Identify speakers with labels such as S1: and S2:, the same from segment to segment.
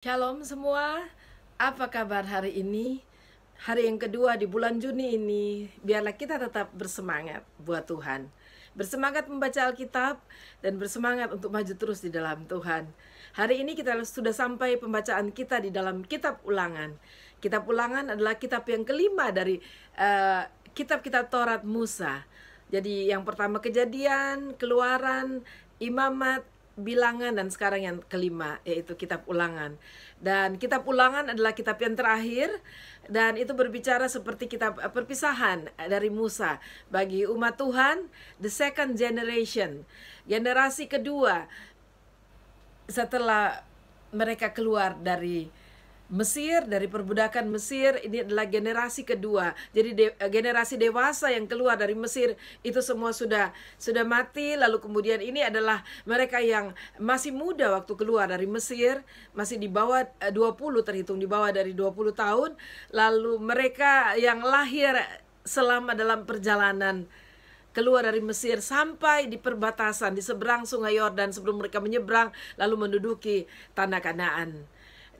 S1: Shalom semua, apa kabar hari ini? Hari yang kedua di bulan Juni ini, biarlah kita tetap bersemangat buat Tuhan. Bersemangat membaca Alkitab dan bersemangat untuk maju terus di dalam Tuhan. Hari ini kita sudah sampai pembacaan kita di dalam Kitab Ulangan. Kitab Ulangan adalah kitab yang kelima dari kitab-kitab Taurat Musa. Jadi yang pertama Kejadian, Keluaran, Imamat, Bilangan, dan sekarang yang kelima yaitu Kitab Ulangan. Dan Kitab Ulangan adalah kitab yang terakhir, dan itu berbicara seperti kitab perpisahan dari Musa bagi umat Tuhan, the second generation, generasi kedua setelah mereka keluar dari Mesir, dari perbudakan Mesir. Ini adalah generasi kedua. Jadi generasi dewasa yang keluar dari Mesir itu semua sudah mati. Lalu kemudian ini adalah mereka yang masih muda waktu keluar dari Mesir, masih di bawah 20, terhitung di bawah dari 20 tahun. Lalu mereka yang lahir selama dalam perjalanan keluar dari Mesir sampai di perbatasan di seberang Sungai Yordan sebelum mereka menyeberang lalu menduduki tanah Kanaan.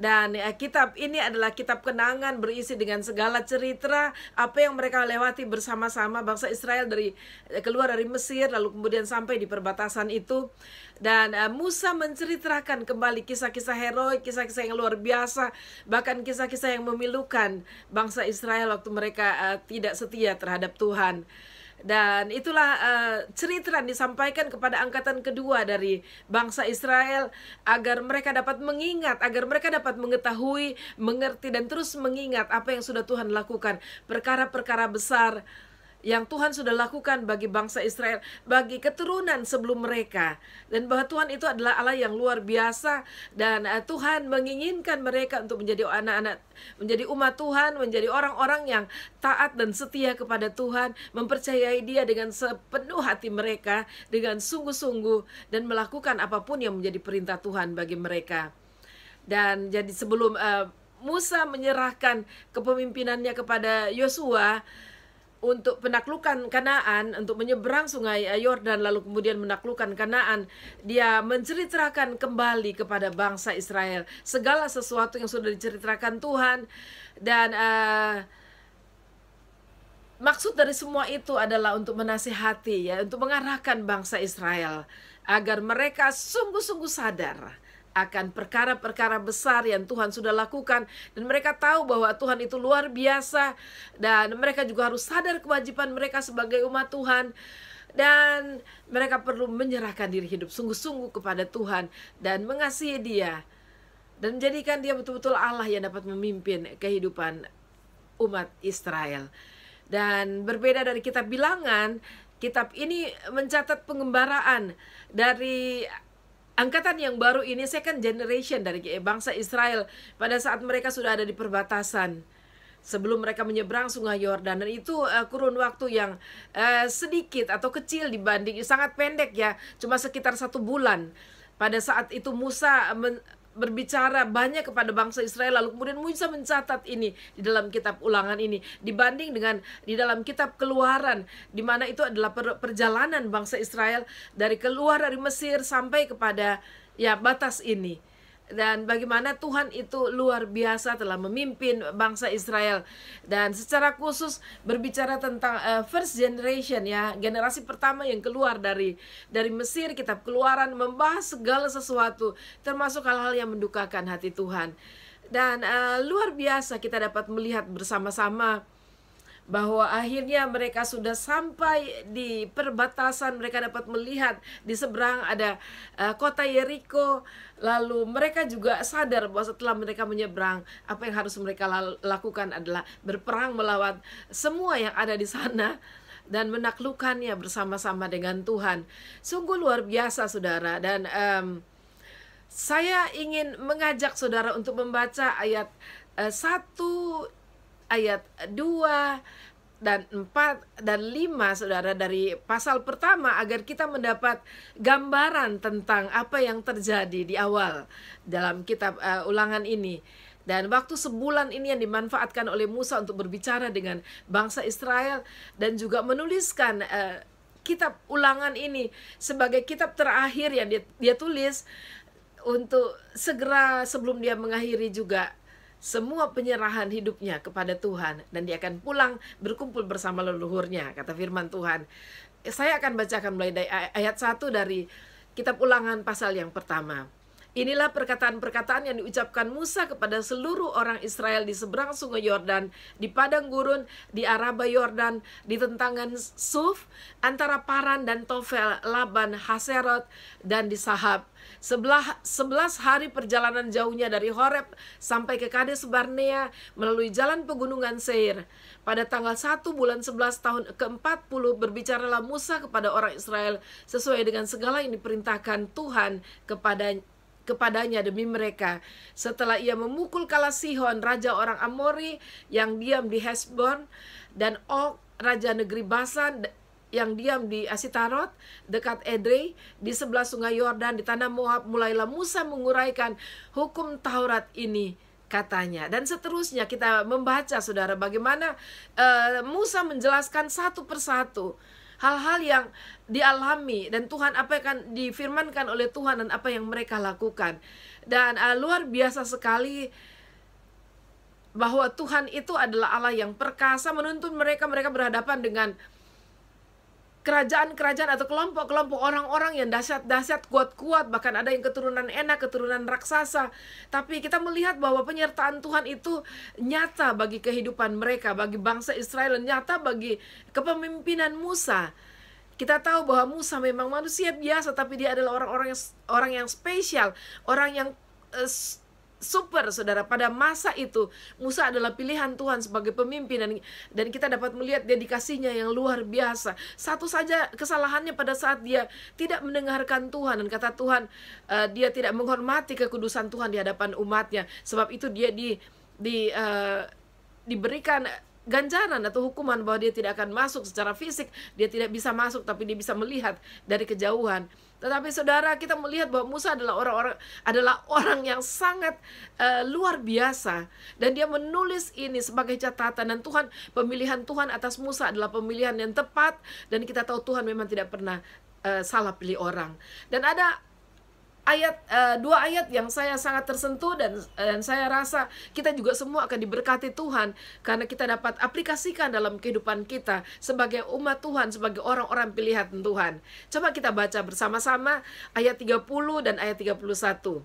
S1: Dan kitab ini adalah kitab kenangan berisi dengan segala cerita apa yang mereka lewati bersama-sama bangsa Israel dari keluar dari Mesir lalu kemudian sampai di perbatasan itu. Dan Musa menceritakan kembali kisah-kisah heroik, kisah-kisah yang luar biasa, bahkan kisah-kisah yang memilukan bangsa Israel waktu mereka tidak setia terhadap Tuhan. Dan itulah cerita yang disampaikan kepada angkatan kedua dari bangsa Israel agar mereka dapat mengingat, agar mereka dapat mengetahui, mengerti, dan terus mengingat apa yang sudah Tuhan lakukan, perkara-perkara besar yang Tuhan sudah lakukan bagi bangsa Israel, bagi keturunan sebelum mereka. Dan bahwa Tuhan itu adalah Allah yang luar biasa, dan Tuhan menginginkan mereka untuk menjadi anak-anak, menjadi umat Tuhan, menjadi orang-orang yang taat dan setia kepada Tuhan, mempercayai Dia dengan sepenuh hati mereka, dengan sungguh-sungguh, dan melakukan apapun yang menjadi perintah Tuhan bagi mereka. Dan jadi sebelum Musa menyerahkan kepemimpinannya kepada Yosua untuk penaklukan Kanaan, untuk menyeberang sungai Yordan lalu kemudian menaklukkan Kanaan, dia menceritakan kembali kepada bangsa Israel segala sesuatu yang sudah diceritakan Tuhan. Dan maksud dari semua itu adalah untuk menasihati, ya, untuk mengarahkan bangsa Israel agar mereka sungguh-sungguh sadar akan perkara-perkara besar yang Tuhan sudah lakukan, dan mereka tahu bahwa Tuhan itu luar biasa, dan mereka juga harus sadar kewajiban mereka sebagai umat Tuhan, dan mereka perlu menyerahkan diri hidup sungguh-sungguh kepada Tuhan dan mengasihi Dia dan menjadikan Dia betul-betul Allah yang dapat memimpin kehidupan umat Israel. Dan berbeda dari kitab Bilangan, kitab ini mencatat pengembaraan dari angkatan yang baru ini, second generation dari bangsa Israel pada saat mereka sudah ada di perbatasan sebelum mereka menyeberang Sungai Yordan. Dan itu kurun waktu yang sedikit atau kecil dibanding, sangat pendek ya, cuma sekitar 1 bulan. Pada saat itu Musa berbicara banyak kepada bangsa Israel, lalu kemudian Musa mencatat ini di dalam kitab Ulangan ini, dibanding dengan di dalam kitab Keluaran, di mana itu adalah perjalanan bangsa Israel dari keluar dari Mesir sampai kepada batas ini. Dan bagaimana Tuhan itu luar biasa telah memimpin bangsa Israel. Dan secara khusus berbicara tentang first generation, ya, generasi pertama yang keluar dari Mesir. Kitab Keluaran membahas segala sesuatu, termasuk hal-hal yang mendukakan hati Tuhan. Dan luar biasa kita dapat melihat bersama-sama bahwa akhirnya mereka sudah sampai di perbatasan. Mereka dapat melihat di seberang ada kota Yeriko. Lalu mereka juga sadar bahwa setelah mereka menyeberang, apa yang harus mereka lakukan adalah berperang melawan semua yang ada di sana dan menaklukkannya bersama-sama dengan Tuhan. Sungguh luar biasa, saudara. Dan saya ingin mengajak saudara untuk membaca ayat 1, ayat 2 dan 4 dan 5, saudara, dari pasal pertama, agar kita mendapat gambaran tentang apa yang terjadi di awal dalam kitab Ulangan ini. Dan waktu sebulan ini yang dimanfaatkan oleh Musa untuk berbicara dengan bangsa Israel dan juga menuliskan kitab Ulangan ini sebagai kitab terakhir yang dia tulis untuk segera sebelum dia mengakhiri juga semua penyerahan hidupnya kepada Tuhan, dan dia akan pulang berkumpul bersama leluhurnya, kata firman Tuhan. Saya akan bacakan mulai dari ayat 1 dari kitab Ulangan pasal yang pertama. Inilah perkataan-perkataan yang diucapkan Musa kepada seluruh orang Israel di seberang sungai Yordan, di padang gurun, di Araba Yordan, di tentangan Suf, antara Paran dan Tofel, Laban, Haserot, dan di Sahab. 11 hari perjalanan jauhnya dari Horeb sampai ke Kades Barnea melalui jalan pegunungan Seir. Pada tanggal 1 bulan 11 tahun ke-40 berbicaralah Musa kepada orang Israel sesuai dengan segala yang diperintahkan Tuhan kepadanya demi mereka. Setelah ia memukul kalah Sihon, raja orang Amori yang diam di Hesbon, dan Og, raja negeri Basan yang diam di Asitarot dekat Edrei di sebelah sungai Yordan di tanah Moab, mulailah Musa menguraikan hukum Taurat ini, katanya. Dan seterusnya kita membaca, saudara, bagaimana Musa menjelaskan satu persatu hal-hal yang dialami dan Tuhan, apa yang akan difirmankan oleh Tuhan dan apa yang mereka lakukan. Dan luar biasa sekali bahwa Tuhan itu adalah Allah yang perkasa menuntun mereka. Mereka berhadapan dengan kerajaan-kerajaan atau kelompok-kelompok orang-orang yang dahsyat-dahsyat, kuat-kuat, bahkan ada yang keturunan Enak, keturunan raksasa. Tapi kita melihat bahwa penyertaan Tuhan itu nyata bagi kehidupan mereka, bagi bangsa Israel, nyata bagi kepemimpinan Musa. Kita tahu bahwa Musa memang manusia biasa, tapi dia adalah orang yang spesial, orang yang super, saudara. Pada masa itu Musa adalah pilihan Tuhan sebagai pemimpin, dan kita dapat melihat dedikasinya yang luar biasa. Satu saja kesalahannya pada saat dia tidak mendengarkan Tuhan, dan kata Tuhan, dia tidak menghormati kekudusan Tuhan di hadapan umatnya. Sebab itu dia diberikan ganjaran atau hukuman bahwa dia tidak akan masuk secara fisik. Dia tidak bisa masuk, tapi dia bisa melihat dari kejauhan. Tetapi saudara, kita melihat bahwa Musa adalah orang yang sangat luar biasa, dan dia menulis ini sebagai catatan. Dan pemilihan Tuhan atas Musa adalah pemilihan yang tepat, dan kita tahu Tuhan memang tidak pernah salah pilih orang. Dan ada dua ayat yang saya sangat tersentuh, dan saya rasa kita juga semua akan diberkati Tuhan karena kita dapat aplikasikan dalam kehidupan kita sebagai umat Tuhan, sebagai orang-orang pilihan Tuhan. Coba kita baca bersama-sama ayat 30 dan ayat 31.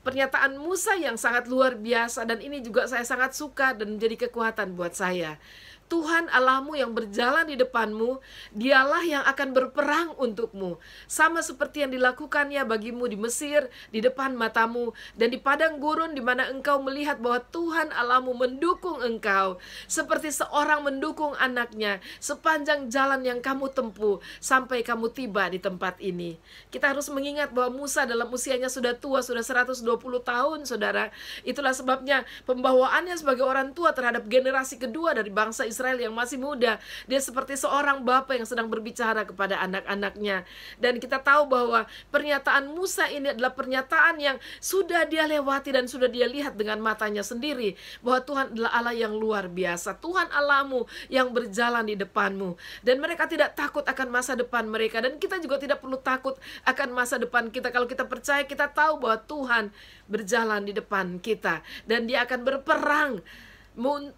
S1: Pernyataan Musa yang sangat luar biasa, dan ini juga saya sangat suka dan menjadi kekuatan buat saya. Tuhan Allahmu yang berjalan di depanmu, dialah yang akan berperang untukmu, sama seperti yang dilakukannya bagimu di Mesir, di depan matamu, dan di padang gurun di mana engkau melihat bahwa Tuhan Allahmu mendukung engkau, seperti seorang mendukung anaknya, sepanjang jalan yang kamu tempuh, sampai kamu tiba di tempat ini. Kita harus mengingat bahwa Musa dalam usianya sudah tua, sudah 120 tahun, saudara. Itulah sebabnya pembawaannya sebagai orang tua terhadap generasi kedua dari bangsa Israel yang masih muda. Dia seperti seorang bapa yang sedang berbicara kepada anak-anaknya. Dan kita tahu bahwa pernyataan Musa ini adalah pernyataan yang sudah dia lewati dan sudah dia lihat dengan matanya sendiri, bahwa Tuhan adalah Allah yang luar biasa. Tuhan Allahmu yang berjalan di depanmu, dan mereka tidak takut akan masa depan mereka, dan kita juga tidak perlu takut akan masa depan kita. Kalau kita percaya, kita tahu bahwa Tuhan berjalan di depan kita, dan dia akan berperang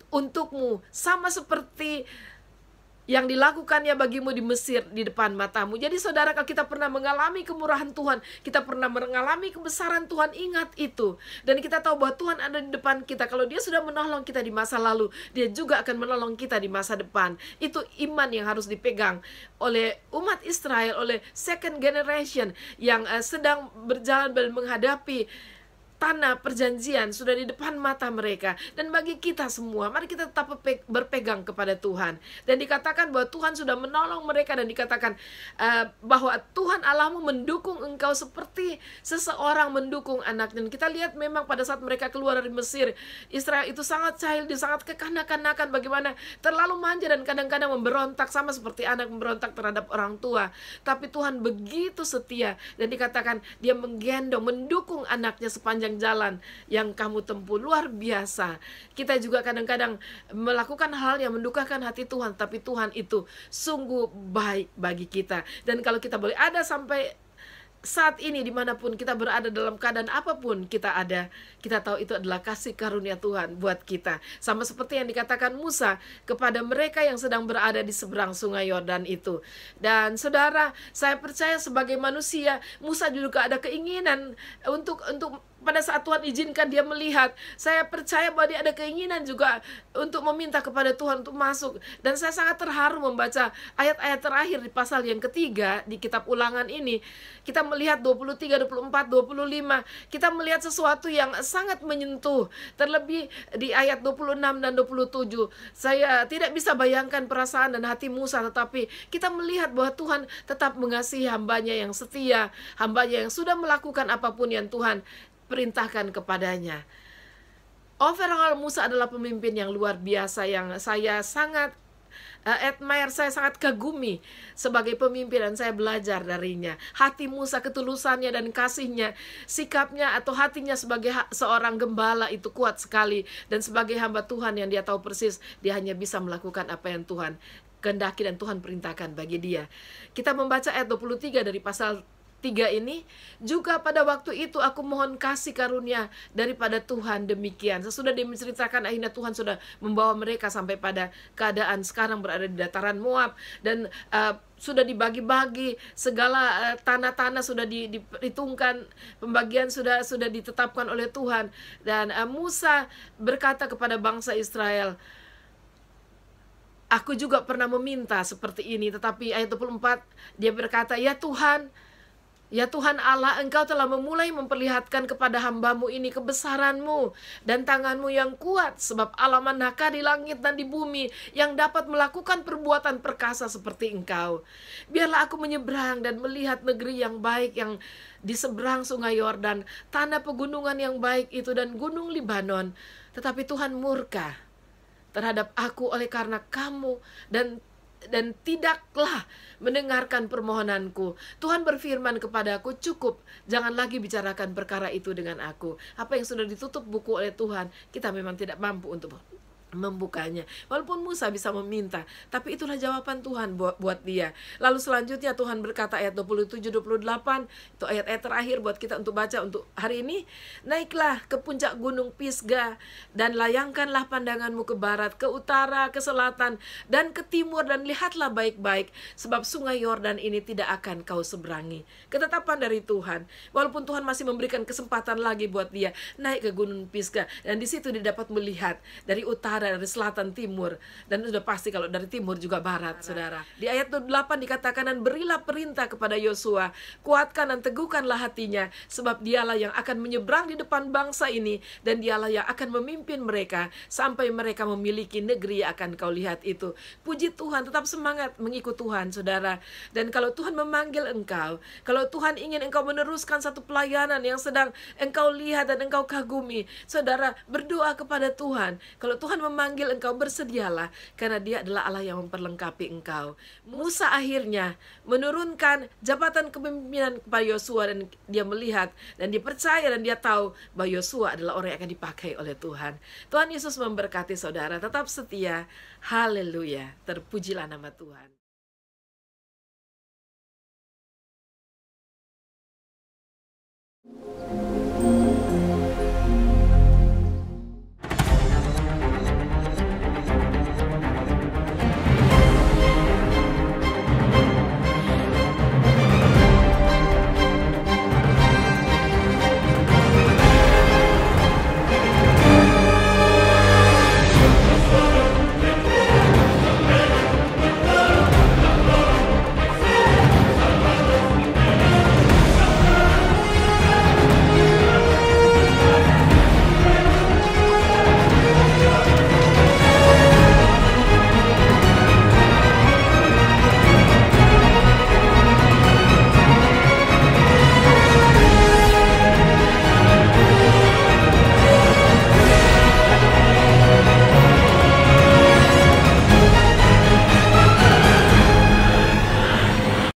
S1: untukmu, sama seperti yang dilakukannya bagimu di Mesir di depan matamu. Jadi saudara, kalau kita pernah mengalami kemurahan Tuhan, kita pernah mengalami kebesaran Tuhan, ingat itu. Dan kita tahu bahwa Tuhan ada di depan kita. Kalau dia sudah menolong kita di masa lalu, dia juga akan menolong kita di masa depan. Itu iman yang harus dipegang oleh umat Israel, oleh second generation yang sedang berjalan dan menghadapi tanah perjanjian sudah di depan mata mereka. Dan bagi kita semua, mari kita tetap berpegang kepada Tuhan. Dan dikatakan bahwa Tuhan sudah menolong mereka, dan dikatakan bahwa Tuhan Allahmu mendukung engkau seperti seseorang mendukung anak. Dan kita lihat memang pada saat mereka keluar dari Mesir, Israel itu sangat childish, sangat kekanak-kanakan, bagaimana terlalu manja dan kadang-kadang memberontak, sama seperti anak memberontak terhadap orang tua. Tapi Tuhan begitu setia, dan dikatakan dia menggendong, mendukung anaknya sepanjang jalan yang kamu tempuh. Luar biasa. Kita juga kadang-kadang melakukan hal yang mendukakan hati Tuhan, tapi Tuhan itu sungguh baik bagi kita. Dan kalau kita boleh ada sampai saat ini dimanapun kita berada, dalam keadaan apapun kita ada, kita tahu itu adalah kasih karunia Tuhan buat kita. Sama seperti yang dikatakan Musa kepada mereka yang sedang berada di seberang sungai Yordan itu. Dan saudara, saya percaya sebagai manusia, Musa juga ada keinginan untuk pada saat Tuhan izinkan dia melihat, saya percaya bahwa dia ada keinginan juga untuk meminta kepada Tuhan untuk masuk. Dan saya sangat terharu membaca ayat-ayat terakhir di pasal yang ketiga di kitab Ulangan ini. Kita melihat 23, 24, 25. Kita melihat sesuatu yang sangat menyentuh. Terlebih di ayat 26 dan 27. Saya tidak bisa bayangkan perasaan dan hati Musa, tetapi kita melihat bahwa Tuhan tetap mengasihi hambanya yang setia, hambanya yang sudah melakukan apapun yang Tuhan perintahkan kepadanya. Overall, Musa adalah pemimpin yang luar biasa yang saya sangat admire, saya sangat kagumi sebagai pemimpin, dan saya belajar darinya. Hati Musa, ketulusannya dan kasihnya, sikapnya atau hatinya sebagai seorang gembala itu kuat sekali. Dan sebagai hamba Tuhan yang dia tahu persis, dia hanya bisa melakukan apa yang Tuhan kehendaki dan Tuhan perintahkan bagi dia. Kita membaca ayat 23 dari pasal 3 ini, juga pada waktu itu aku mohon kasih karunia daripada Tuhan demikian. Sesudah dia menceritakan, akhirnya Tuhan sudah membawa mereka sampai pada keadaan sekarang berada di dataran Moab, dan sudah dibagi-bagi segala tanah-tanah sudah diperhitungkan, pembagian sudah ditetapkan oleh Tuhan. Dan Musa berkata kepada bangsa Israel, aku juga pernah meminta seperti ini, tetapi ayat 24 dia berkata, Ya Tuhan Allah, Engkau telah memulai memperlihatkan kepada hambamu ini kebesaran-Mu dan tangan-Mu yang kuat, sebab Allah manakah di langit dan di bumi yang dapat melakukan perbuatan perkasa seperti Engkau. Biarlah aku menyeberang dan melihat negeri yang baik yang di seberang sungai Yordan, tanah pegunungan yang baik itu dan gunung Libanon. Tetapi Tuhan murka terhadap aku oleh karena kamu dan tidaklah mendengarkan permohonanku. Tuhan berfirman kepadaku, cukup, jangan lagi bicarakan perkara itu dengan aku. Apa yang sudah ditutup buku oleh Tuhan, kita memang tidak mampu untuk membukanya. Walaupun Musa bisa meminta, tapi itulah jawaban Tuhan buat dia. Lalu selanjutnya Tuhan berkata ayat 27-28, itu ayat-ayat terakhir buat kita untuk baca untuk hari ini. Naiklah ke puncak gunung Pisga dan layangkanlah pandanganmu ke barat, ke utara, ke selatan, dan ke timur, dan lihatlah baik-baik, sebab sungai Yordan ini tidak akan kau seberangi. Ketetapan dari Tuhan. Walaupun Tuhan masih memberikan kesempatan lagi buat dia naik ke gunung Pisga, dan di situ dia dapat melihat dari utara, dari selatan, timur, dan sudah pasti kalau dari timur juga barat, saudara. Di ayat 8 dikatakan, dan berilah perintah kepada Yosua, kuatkan dan teguhkanlah hatinya, sebab dialah yang akan menyeberang di depan bangsa ini, dan dialah yang akan memimpin mereka sampai mereka memiliki negeri yang akan kau lihat itu. Puji Tuhan, tetap semangat mengikut Tuhan, saudara. Dan kalau Tuhan memanggil engkau, kalau Tuhan ingin engkau meneruskan satu pelayanan yang sedang engkau lihat dan engkau kagumi, saudara, berdoa kepada Tuhan. Kalau Tuhan memanggil engkau, bersedialah, karena Dia adalah Allah yang memperlengkapi engkau. Musa akhirnya menurunkan jabatan kepemimpinan kepada Yosua, dan dia melihat dan dia percaya dan dia tahu bahwa Yosua adalah orang yang akan dipakai oleh Tuhan. Tuhan Yesus memberkati saudara, tetap setia. Haleluya, terpujilah nama Tuhan.